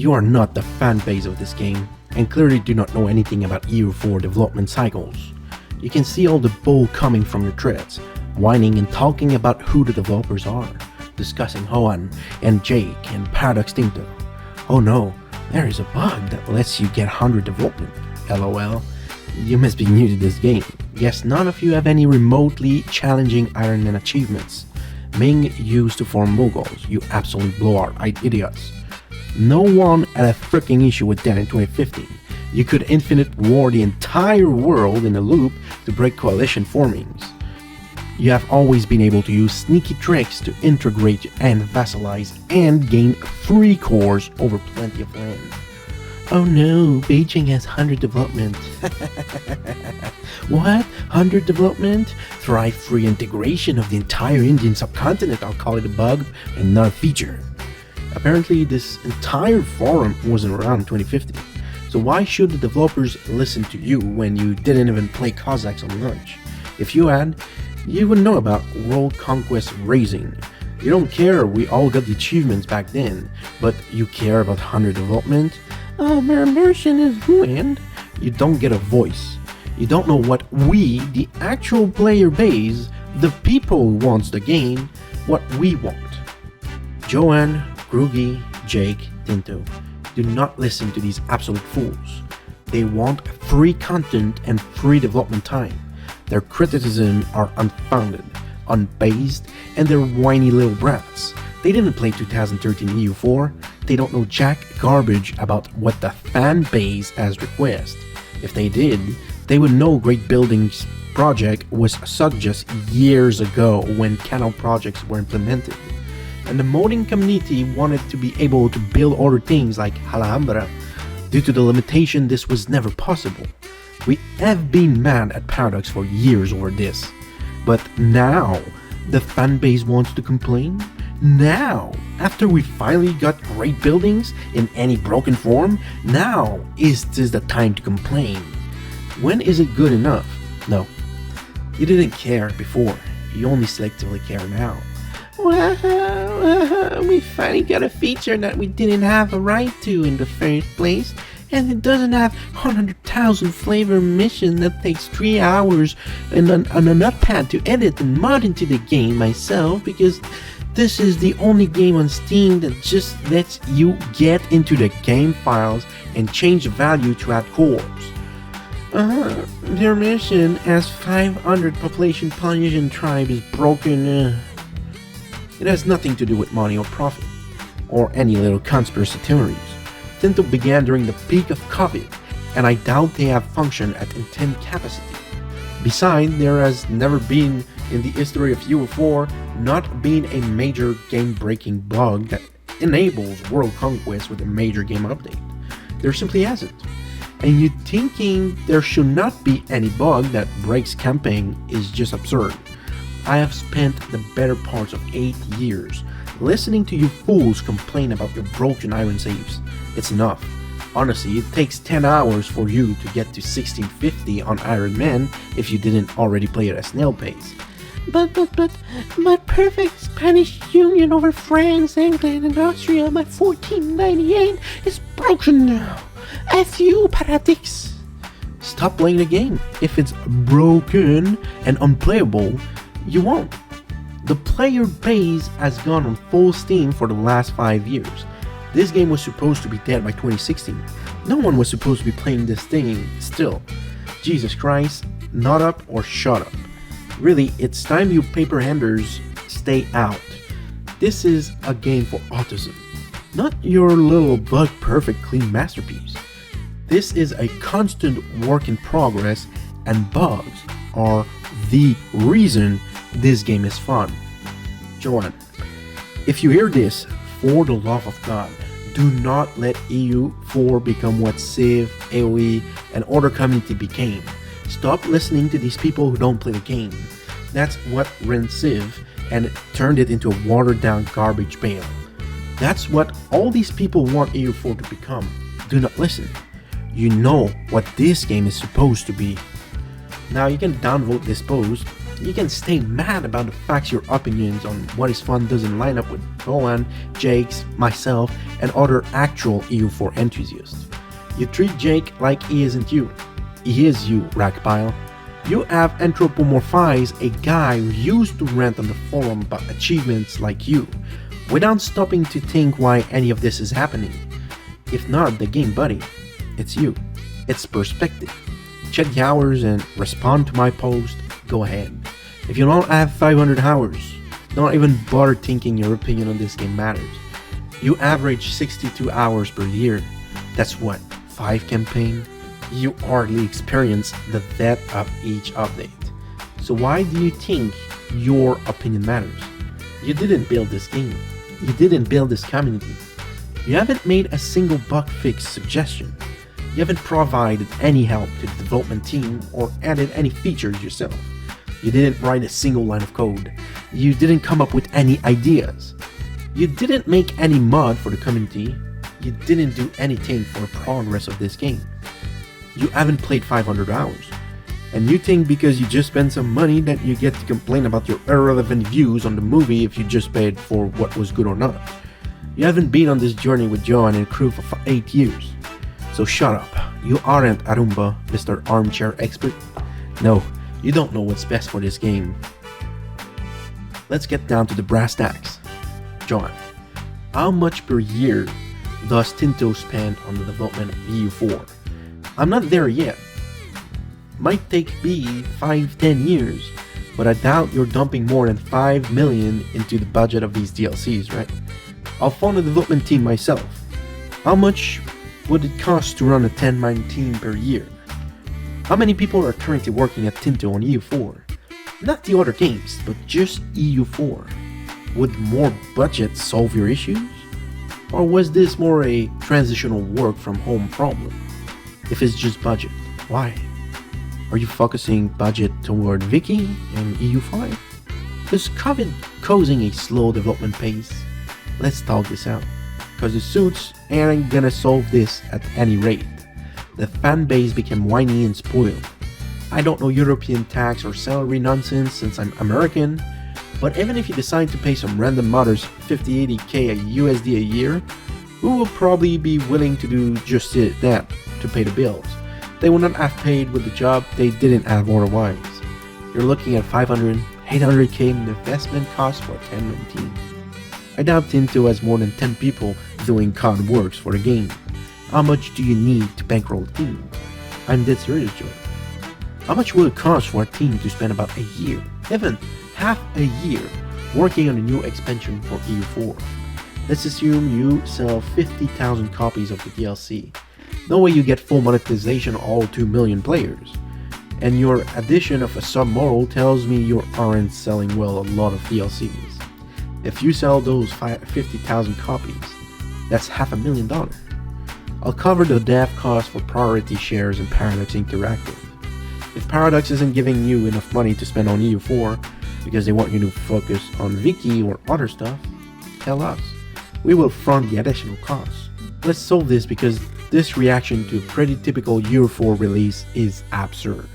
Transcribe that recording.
You are not the fan base of this game, and clearly do not know anything about EU4 development cycles. You can see all the bull coming from your threads, whining and talking about who the developers are, discussing Hoan and Jake and Paradox Tinto. Oh no, there is a bug that lets you get 100 development. LOL. You must be new to this game. Guess none of you have any remotely challenging Iron Man achievements. Ming used to form Mughals, you absolute blowout idiots. No one had a freaking issue with that in 2015. You could infinite war the entire world in a loop to break coalition formings. You have always been able to use sneaky tricks to integrate and vassalize and gain free cores over plenty of land. Oh no, Beijing has 100 development. What? 100 development? Thrive free integration of the entire Indian subcontinent, I'll call it a bug and not a feature. Apparently this entire forum wasn't around in 2015, so why should the developers listen to you when you didn't even play Cossacks on launch? If you had, you would know about World Conquest Raising. You don't care, we all got the achievements back then, but you care about 100 development? Oh, my immersion is ruined. You don't get a voice. You don't know what we, the actual player base, the people who wants the game, what we want. Joanne, Grugy, Jake, Tinto, do not listen to these absolute fools. They want free content and free development time. Their criticism are unfounded, unbased, and they're whiny little brats. They didn't play 2013 EU4. They don't know jack garbage about what the fan base has request. If they did, they would know Great Buildings project was sucked just years ago when canal projects were implemented. And the modding community wanted to be able to build other things like Alhambra. Due to the limitation, this was never possible. We have been mad at Paradox for years over this. But now, the fanbase wants to complain? Now, after we finally got great buildings in any broken form, now is this the time to complain? When is it good enough? No, you didn't care before, you only selectively care now. Well, we finally got a feature that we didn't have a right to in the first place, and it doesn't have 100,000 flavor mission that takes 3 hours on a notepad to edit and mod into the game myself, because this is the only game on Steam that just lets you get into the game files and change the value to add cores. Their mission has 500 population Polynesian tribe is broken. It has nothing to do with money or profit, or any little conspiracy theories. Tinto began during the peak of COVID, and I doubt they have functioned at intent capacity. Besides, there has never been in the history of EU4 not been a major game-breaking bug that enables World Conquest with a major game update. There simply hasn't. And you thinking there should not be any bug that breaks camping is just absurd. I have spent the better parts of 8 years listening to you fools complain about your broken iron saves. It's enough. Honestly, it takes 10 hours for you to get to 1650 on Iron Man if you didn't already play it at snail pace. But perfect Spanish union over France, England, and Austria by 1498 is broken now. F you, Paradox. Stop playing the game. If it's broken and unplayable, you won't. The player base has gone on full steam for the last 5 years. This game was supposed to be dead by 2016. No one was supposed to be playing this thing still. Jesus Christ, not up or shut up. Really, it's time you paper handers stay out. This is a game for autism, not your little bug-perfect clean masterpiece. This is a constant work in progress, and bugs are the reason this game is fun. Joanne, if you hear this, for the love of God, do not let EU4 become what Civ, AoE, and other community became. Stop listening to these people who don't play the game. That's what ran Civ and turned it into a watered down garbage bale. That's what all these people want EU4 to become. Do not listen. You know what this game is supposed to be. Now you can downvote this post. You can stay mad about the facts your opinions on what is fun doesn't line up with Johan, Jake's, myself, and other actual EU4 enthusiasts. You treat Jake like he isn't you. He is you, Rackpile. You have anthropomorphized a guy who used to rant on the forum about achievements like you, without stopping to think why any of this is happening. If not the game buddy, it's you. It's perspective. Check the hours and respond to my post, go ahead. If you don't have 500 hours, don't even bother thinking your opinion on this game matters. You average 62 hours per year. That's what, 5 campaigns? You hardly experience the depth of each update. So why do you think your opinion matters? You didn't build this game. You didn't build this community. You haven't made a single bug fix suggestion. You haven't provided any help to the development team or added any features yourself. You didn't write a single line of code. You didn't come up with any ideas. You didn't make any mod for the community. You didn't do anything for the progress of this game. You haven't played 500 hours. And you think because you just spent some money that you get to complain about your irrelevant views on the movie if you just paid for what was good or not. You haven't been on this journey with Johan and crew for 8 years. So shut up. You aren't Arumba, Mr. Armchair Expert. No, you don't know what's best for this game. Let's get down to the brass tacks. Johan, how much per year does Tinto spend on the development of EU4? I'm not there yet. Might take me 5-10 years, but I doubt you're dumping more than 5 million into the budget of these DLCs, right? I'll fund the development team myself. How much would it cost to run a 10-man team per year? How many people are currently working at Tinto on EU4? Not the other games, but just EU4. Would more budget solve your issues? Or was this more a transitional work from home problem? If it's just budget, why? Are you focusing budget toward Vicky and EU5? Is COVID causing a slow development pace? Let's talk this out, cause the suits ain't gonna solve this at any rate. The fanbase became whiny and spoiled. I don't know European tax or salary nonsense since I'm American, but even if you decide to pay some random modders 50-80k USD a year, who will probably be willing to do just that to pay the bills? They would not have paid with the job they didn't have otherwise. You're looking at 500-800k in investment cost for a 10-man team. I doubt Tinto has more than 10 people doing COD works for the game. How much do you need to bankroll a team? I'm dead serious, Joe. How much will it cost for a team to spend about a year, even half a year, working on a new expansion for EU4? Let's assume you sell 50,000 copies of the DLC. No way you get full monetization on all 2 million players. And your addition of a sub-moral tells me you aren't selling well a lot of DLCs. If you sell those 50,000 copies, that's $500,000. I'll cover the dev cost for priority shares and Paradox Interactive. If Paradox isn't giving you enough money to spend on EU4 because they want you to focus on Wiki or other stuff, tell us. We will front the additional costs. Let's solve this because this reaction to a pretty typical EU4 release is absurd.